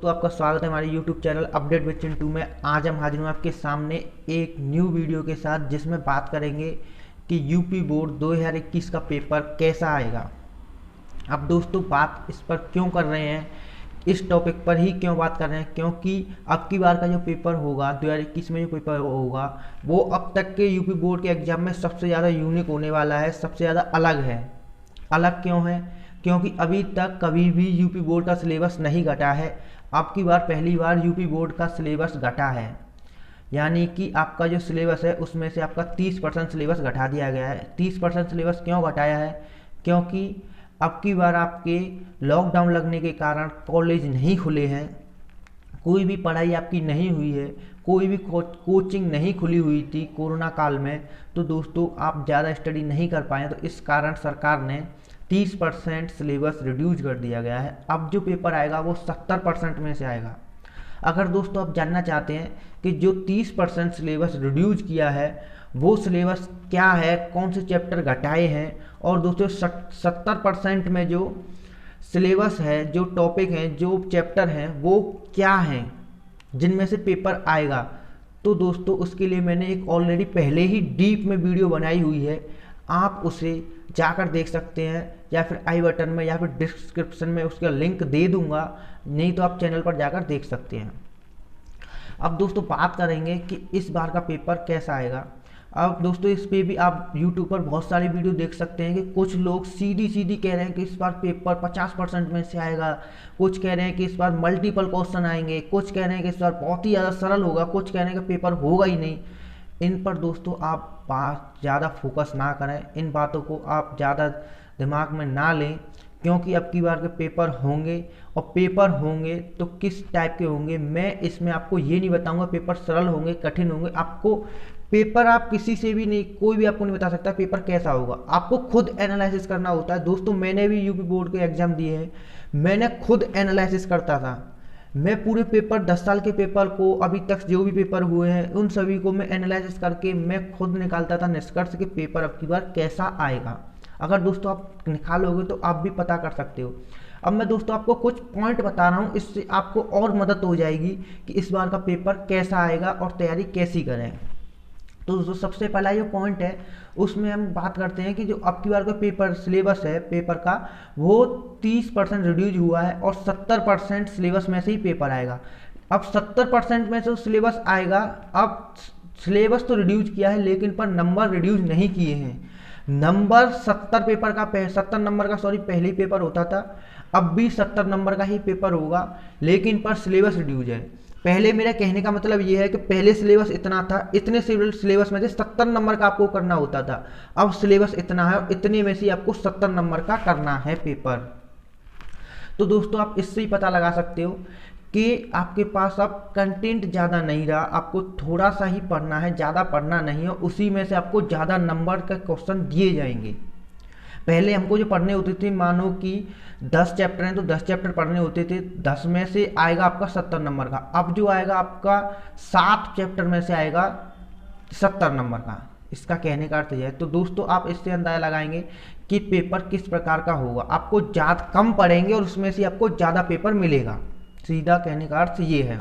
दोस्तों, आपका स्वागत है हमारे YouTube channel update with Chintu में। आज हम हाजिर हूँ आपके सामने एक न्यू वीडियो के साथ, जिसमें बात करेंगे कि यूपी बोर्ड 2021 का पेपर कैसा आएगा। अब दोस्तों, बात इस पर क्यों कर रहे हैं, इस टॉपिक पर ही क्यों बात कर रहे हैं, क्योंकि अब की बार का जो पेपर होगा 2021 में जो पेपर होगा वो अब तक के यूपी बोर्ड के एग्जाम में सबसे ज़्यादा यूनिक होने वाला है, सबसे ज़्यादा अलग है। अलग क्यों है? क्योंकि अभी तक कभी भी यूपी बोर्ड का सिलेबस नहीं घटा है। अब की बार पहली बार यूपी बोर्ड का सिलेबस घटा है, यानी कि आपका जो सिलेबस है उसमें से आपका 30% सिलेबस घटा दिया गया है। 30% सिलेबस क्यों घटाया है? क्योंकि अब की बार आपके लॉकडाउन लगने के कारण कॉलेज नहीं खुले हैं, कोई भी पढ़ाई आपकी नहीं हुई है, कोई भी कोचिंग नहीं खुली हुई थी कोरोना काल में। तो दोस्तों, आप ज़्यादा स्टडी नहीं कर पाए, तो इस कारण सरकार ने 30% सिलेबस रिड्यूस कर दिया गया है। अब जो पेपर आएगा वो 70% में से आएगा। अगर दोस्तों आप जानना चाहते हैं कि जो 30% सिलेबस रिड्यूस किया है वो सिलेबस क्या है, कौन से चैप्टर घटाए हैं, और दोस्तों 70% में जो सिलेबस है, जो टॉपिक हैं, जो चैप्टर हैं वो क्या हैं जिनमें से पेपर आएगा, तो दोस्तों उसके लिए मैंने एक ऑलरेडी पहले ही डीप में वीडियो बनाई हुई है। आप उसे जाकर देख सकते हैं, या फिर आई बटन में या फिर डिस्क्रिप्शन में उसका लिंक दे दूंगा, नहीं तो आप चैनल पर जाकर देख सकते हैं। अब दोस्तों बात करेंगे कि इस बार का पेपर कैसा आएगा। अब दोस्तों इस पे भी आप YouTube पर बहुत सारी वीडियो देख सकते हैं कि कुछ लोग सीधी सीधी कह रहे हैं कि इस बार पेपर 50% में से आएगा, कुछ कह रहे हैं कि इस बार मल्टीपल क्वेश्चन आएंगे, कुछ कह रहे हैं कि इस बार बहुत ही ज़्यादा सरल होगा, कुछ कह रहे हैं कि पेपर होगा ही नहीं। इन पर दोस्तों आप बात ज़्यादा फोकस ना करें, इन बातों को आप ज़्यादा दिमाग में ना लें, क्योंकि अब की बार के पेपर होंगे, और पेपर होंगे तो किस टाइप के होंगे मैं इसमें आपको ये नहीं बताऊंगा पेपर सरल होंगे कठिन होंगे। आपको पेपर आप किसी से भी नहीं, कोई भी आपको नहीं बता सकता पेपर कैसा होगा, आपको खुद एनालिसिस करना होता है। दोस्तों मैंने भी यूपी बोर्ड के एग्जाम दिए हैं, मैंने खुद एनालिसिस करता था। मैं पूरे पेपर 10 साल के पेपर को, अभी तक जो भी पेपर हुए हैं उन सभी को मैं एनालिसिस करके मैं खुद निकालता था निष्कर्ष के पेपर अब की बार कैसा आएगा। अगर दोस्तों आप निकालोगे तो आप भी पता कर सकते हो। अब मैं दोस्तों आपको कुछ पॉइंट बता रहा हूँ, इससे आपको और मदद हो जाएगी कि इस बार का पेपर कैसा आएगा और तैयारी कैसी करें। तो दोस्तों सबसे पहला जो पॉइंट है उसमें हम बात करते हैं कि जो अब की बार का पेपर सिलेबस है पेपर का वो 30% रिड्यूज हुआ है, और 70% सिलेबस में से ही पेपर आएगा। अब 70% में से सिलेबस आएगा। अब सिलेबस तो रिड्यूज किया है, लेकिन पर नंबर रिड्यूज नहीं किए हैं। नंबर 70 नंबर का पहले ही पेपर होता था, अब भी 70 नंबर का ही पेपर होगा, लेकिन पर सिलेबस रिड्यूज है। पहले मेरा कहने का मतलब ये है कि पहले सिलेबस इतना था, इतने सिलेबस में से 70 नंबर का आपको करना होता था। अब सिलेबस इतना है और इतने में से आपको 70 नंबर का करना है पेपर। तो दोस्तों आप इससे ही पता लगा सकते हो कि आपके पास अब कंटेंट ज़्यादा नहीं रहा, आपको थोड़ा सा ही पढ़ना है, ज़्यादा पढ़ना नहीं है, उसी में से आपको ज़्यादा नंबर का क्वेश्चन दिए जाएंगे। पहले हमको जो पढ़ने होते थे, मानो कि 10 चैप्टर हैं तो 10 चैप्टर पढ़ने होते थे, 10 में से आएगा आपका 70 नंबर का। अब जो आएगा आपका 7 चैप्टर में से आएगा 70 नंबर का। इसका कहने का अर्थ यह है। तो दोस्तों आप इससे अंदाजा लगाएंगे कि पेपर किस प्रकार का होगा। आपको ज़्यादा कम पढ़ेंगे और उसमें से आपको ज़्यादा पेपर मिलेगा, सीधा कहने का अर्थ ये है।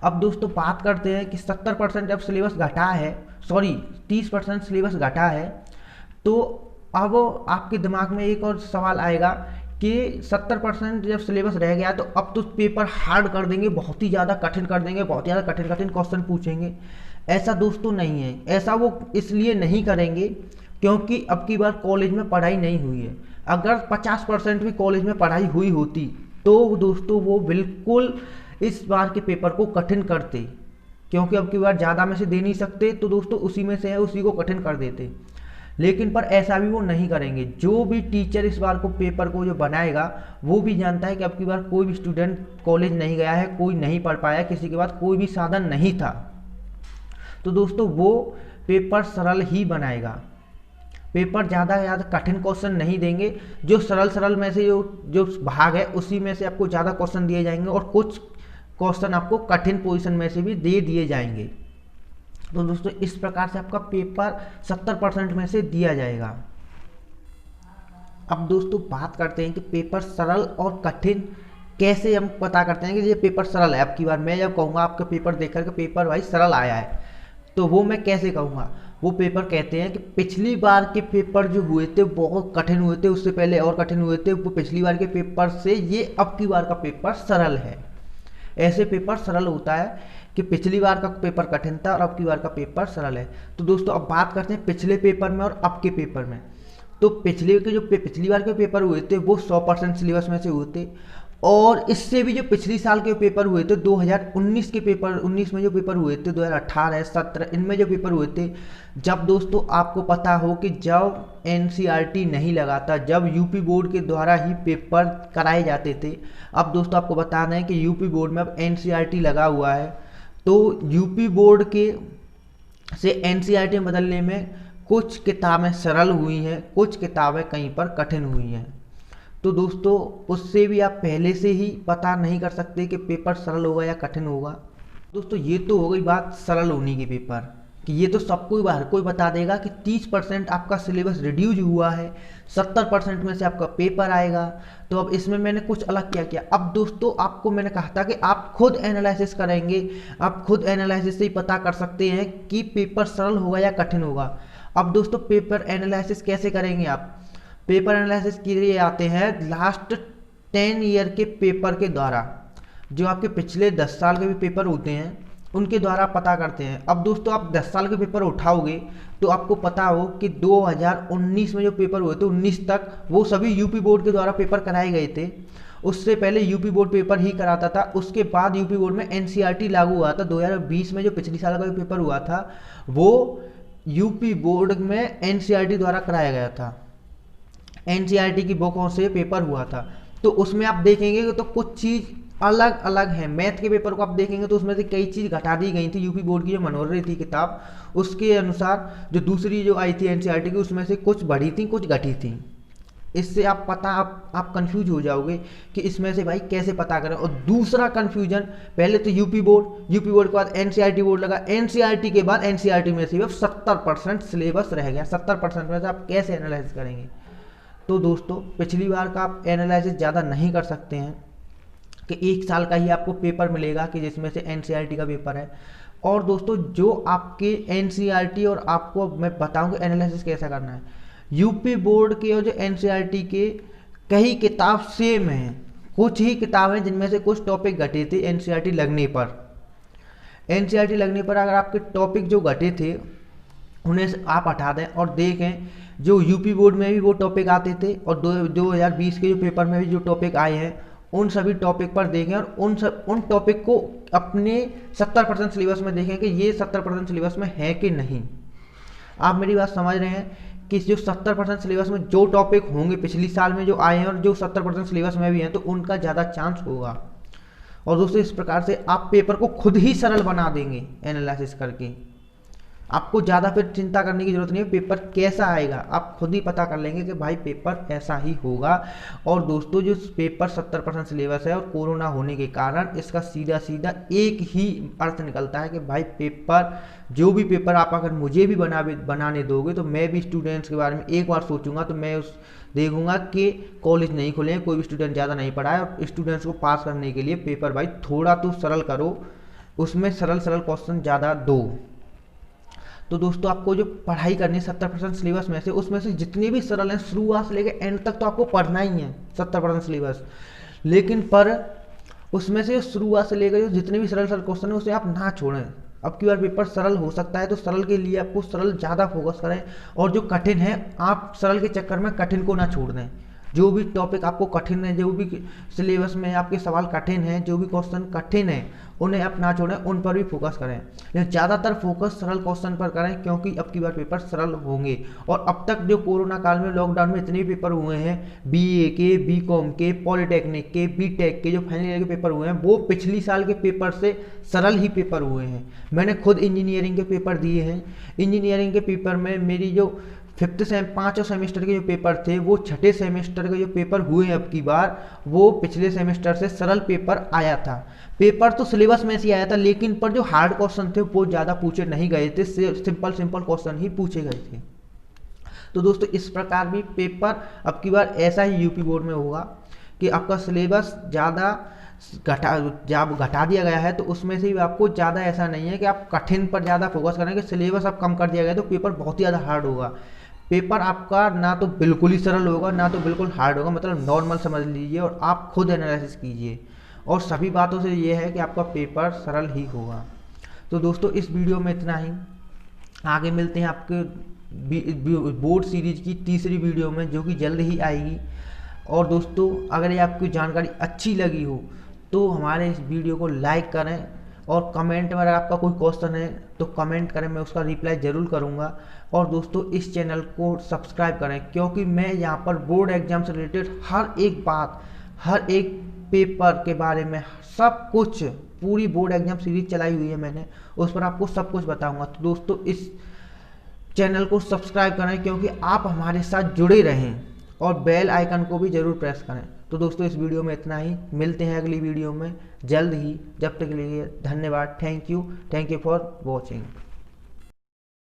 अब दोस्तों बात करते हैं कि 70% जब सिलेबस घटा है, 30% सिलेबस घटा है, तो अब आपके दिमाग में एक और सवाल आएगा कि 70% जब सिलेबस रह गया तो अब तो पेपर हार्ड कर देंगे, बहुत ही ज़्यादा कठिन कर देंगे, बहुत ज़्यादा कठिन कठिन क्वेश्चन पूछेंगे। ऐसा दोस्तों नहीं है। ऐसा वो इसलिए नहीं करेंगे क्योंकि अब की बार कॉलेज में पढ़ाई नहीं हुई है। अगर 50% भी कॉलेज में पढ़ाई हुई होती तो दोस्तों वो बिल्कुल इस बार के पेपर को कठिन करते, क्योंकि अब की बार ज़्यादा में से दे नहीं सकते, तो दोस्तों उसी में से है, उसी को कठिन कर देते। लेकिन पर ऐसा भी वो नहीं करेंगे। जो भी टीचर इस बार को पेपर को जो बनाएगा वो भी जानता है कि अब की बार कोई भी स्टूडेंट कॉलेज नहीं गया है, कोई नहीं पढ़ पाया, किसी के पास कोई भी साधन नहीं था, तो दोस्तों वो पेपर सरल ही बनाएगा। पेपर ज़्यादा कठिन क्वेश्चन नहीं देंगे, जो सरल में से जो भाग है उसी में से आपको ज़्यादा क्वेश्चन दिए जाएंगे, और कुछ क्वेश्चन आपको कठिन पोजीशन में से भी दे दिए जाएंगे। तो दोस्तों इस प्रकार से आपका पेपर 70% में से दिया जाएगा। अब दोस्तों बात करते हैं कि पेपर सरल और कठिन कैसे हम पता करते हैं कि ये पेपर सरल है। अब की बार मैं जब कहूँगा आपका पेपर देख करके पेपर भाई सरल आया है, तो वो मैं कैसे कहूँगा? वो पेपर कहते हैं कि पिछली बार के पेपर जो हुए थे बहुत कठिन हुए थे, उससे पहले और कठिन हुए थे, वो पिछली बार के पेपर से ये अब की बार का पेपर सरल है। ऐसे पेपर सरल होता है कि पिछली बार का पेपर कठिन था और अब की बार का पेपर सरल है। तो दोस्तों अब बात करते हैं पिछले पेपर में और अब के पेपर में। तो पिछली बार के पेपर हुए थे वो 100% सिलेबस में से हुए थे, और इससे भी जो पिछली साल के पेपर हुए थे 2019 के पेपर, 19 में जो पेपर हुए थे, 2018, 17 इनमें जो पेपर हुए थे, जब दोस्तों आपको पता हो कि जब एनसीईआरटी नहीं लगा था, जब यूपी बोर्ड के द्वारा ही पेपर कराए जाते थे। अब दोस्तों आपको बता दें कि यूपी बोर्ड में अब एनसीईआरटी लगा हुआ है, तो यूपी बोर्ड के से एनसीईआरटी बदलने में कुछ किताबें सरल हुई हैं, कुछ किताबें कहीं पर कठिन हुई हैं। तो दोस्तों उससे भी आप पहले से ही पता नहीं कर सकते कि पेपर सरल होगा या कठिन होगा। दोस्तों ये तो हो गई बात सरल होने की पेपर कि ये तो सबको हर कोई बता देगा कि 30% आपका सिलेबस रिड्यूज हुआ है, 70% में से आपका पेपर आएगा। तो अब इसमें मैंने कुछ अलग क्या किया। अब दोस्तों आपको मैंने कहा था कि आप खुद एनालिसिस करेंगे, आप खुद एनालिसिस से ही पता कर सकते हैं कि पेपर सरल होगा या कठिन होगा। अब दोस्तों पेपर एनालिसिस कैसे करेंगे आप? पेपर एनालिसिस के लिए आते हैं लास्ट 10 ईयर के पेपर के द्वारा, जो आपके पिछले 10 साल के भी पेपर होते हैं उनके द्वारा पता करते हैं। अब दोस्तों आप 10 साल के पेपर उठाओगे तो आपको पता हो कि 2019 में जो पेपर हुए थे 19 तक वो सभी यूपी बोर्ड के द्वारा पेपर कराए गए थे। उससे पहले यूपी बोर्ड पेपर ही कराता था, उसके बाद यूपी बोर्ड में एनसीईआरटी लागू हुआ था। 2020 में जो पिछली साल का पेपर हुआ था वो यूपी बोर्ड में एनसीईआरटी द्वारा कराया गया था, एनसीईआरटी की बुकों से पेपर हुआ था। तो उसमें आप देखेंगे तो कुछ चीज़ अलग अलग है। मैथ के पेपर को आप देखेंगे तो उसमें से कई चीज़ घटा दी गई थी। यूपी बोर्ड की जो मनोरथ थी किताब, उसके अनुसार जो दूसरी जो आई थी एनसीईआरटी की, उसमें से कुछ बढ़ी थी कुछ घटी थी। इससे आप कंफ्यूज हो जाओगे कि इसमें से भाई कैसे पता करें। और दूसरा कंफ्यूजन, पहले तो यूपी बोर्ड के बाद एनसीईआरटी बोर्ड लगा, एनसीईआरटी के बाद एनसीईआरटी में सिर्फ 70% सिलेबस रह गया। 70% में से आप कैसे एनालाइज करेंगे? तो दोस्तों पिछली बार का आप एनालिसिस ज़्यादा नहीं कर सकते हैं कि एक साल का ही आपको पेपर मिलेगा कि जिसमें से एनसीईआरटी का पेपर है। और दोस्तों जो आपके एनसीईआरटी और आपको मैं बताऊं कि एनालिसिस कैसा करना है। यूपी बोर्ड के और जो एनसीईआरटी के कई किताब सेम हैं, कुछ ही किताबें जिनमें से कुछ टॉपिक घटे थे एनसीईआरटी लगने पर। एनसीईआरटी लगने पर अगर आपके टॉपिक जो घटे थे उन्हें आप हटा दें और देखें जो यूपी बोर्ड में भी वो टॉपिक आते थे और 2020 के जो पेपर में भी जो टॉपिक आए हैं उन सभी टॉपिक पर देखें और उन टॉपिक को अपने 70% सिलेबस में देखें कि ये 70% सिलेबस में है कि नहीं। आप मेरी बात समझ रहे हैं कि जो 70% सिलेबस में जो टॉपिक होंगे पिछली साल में जो आए हैं और जो 70% सिलेबस में भी हैं तो उनका ज़्यादा चांस होगा। और दोस्तों इस प्रकार से आप पेपर को खुद ही सरल बना देंगे एनालिसिस करके। आपको ज़्यादा फिर चिंता करने की जरूरत नहीं है पेपर कैसा आएगा, आप खुद ही पता कर लेंगे कि भाई पेपर ऐसा ही होगा। और दोस्तों जो पेपर 70% सिलेबस है और कोरोना होने के कारण इसका सीधा सीधा एक ही अर्थ निकलता है कि भाई पेपर, जो भी पेपर आप अगर मुझे भी बनाने दोगे तो मैं भी स्टूडेंट्स के बारे में एक बार सोचूंगा। तो मैं देखूंगा कि कॉलेज नहीं खुले, कोई भी स्टूडेंट ज़्यादा नहीं पढ़ा है और स्टूडेंट्स को पास करने के लिए पेपर भाई थोड़ा तो सरल करो, उसमें सरल क्वेश्चन ज़्यादा दो। तो दोस्तों आपको जो पढ़ाई करनी है 70% सिलेबस में से, उसमें से जितने भी सरल हैं शुरुआत से लेकर एंड तक तो आपको पढ़ना ही है 70% सिलेबस। लेकिन पर उसमें से शुरुआत से लेकर जितने भी सरल क्वेश्चन है उसे आप ना छोड़ें। अब की बार पेपर सरल हो सकता है तो सरल के लिए आपको सरल ज़्यादा फोकस करें, और जो कठिन है आप सरल के चक्कर में कठिन को ना छोड़ दें। जो भी टॉपिक आपको कठिन है, जो भी सिलेबस में आपके सवाल कठिन हैं, जो भी क्वेश्चन कठिन है उन्हें आप ना छोड़ें, उन पर भी फोकस करें। लेकिन ज़्यादातर फोकस सरल क्वेश्चन पर करें क्योंकि अब की बार पेपर सरल होंगे। और अब तक जो कोरोना काल में लॉकडाउन में इतने पेपर हुए हैं, बीए के, बीकॉम के, पॉलिटेक्निक के, बीटेक के, जो फाइनल ईयर के पेपर हुए हैं वो पिछली साल के पेपर से सरल ही पेपर हुए हैं। मैंने खुद इंजीनियरिंग के पेपर दिए हैं। इंजीनियरिंग के पेपर में मेरी जो 5 सेमेस्टर के जो पेपर थे वो 6ठे सेमेस्टर के जो पेपर हुए हैं अब की बार, वो पिछले सेमेस्टर से सरल पेपर आया था। पेपर तो सिलेबस में से आया था लेकिन पर जो हार्ड क्वेश्चन थे वो ज़्यादा पूछे नहीं गए थे, सिंपल क्वेश्चन ही पूछे गए थे। तो दोस्तों इस प्रकार भी पेपर अब की बार ऐसा ही यूपी बोर्ड में होगा कि आपका सिलेबस ज़्यादा जब घटा दिया गया है तो उसमें से भी आपको ज़्यादा ऐसा नहीं है कि आप कठिन पर ज़्यादा फोकस करें कि सिलेबस अब कम कर दिया गया है तो पेपर बहुत ही ज़्यादा हार्ड होगा। पेपर आपका ना तो बिल्कुल ही सरल होगा ना तो बिल्कुल हार्ड होगा, मतलब नॉर्मल समझ लीजिए और आप खुद एनालिसिस कीजिए, और सभी बातों से ये है कि आपका पेपर सरल ही होगा। तो दोस्तों इस वीडियो में इतना ही, आगे मिलते हैं आपके बोर्ड सीरीज की तीसरी वीडियो में जो कि जल्द ही आएगी। और दोस्तों अगर ये आपकी जानकारी अच्छी लगी हो तो हमारे इस वीडियो को लाइक करें, और कमेंट में अगर आपका कोई क्वेश्चन है तो कमेंट करें, मैं उसका रिप्लाई ज़रूर करूंगा। और दोस्तों इस चैनल को सब्सक्राइब करें क्योंकि मैं यहाँ पर बोर्ड एग्जाम से रिलेटेड हर एक बात, हर एक पेपर के बारे में सब कुछ, पूरी बोर्ड एग्जाम सीरीज चलाई हुई है मैंने, उस पर आपको सब कुछ बताऊंगा। तो दोस्तों इस चैनल को सब्सक्राइब करें क्योंकि आप हमारे साथ जुड़े रहें, और बेल आइकन को भी ज़रूर प्रेस करें। तो दोस्तों इस वीडियो में इतना ही, मिलते हैं अगली वीडियो में जल्द ही। जब तक के लिए धन्यवाद। Thank you for watching.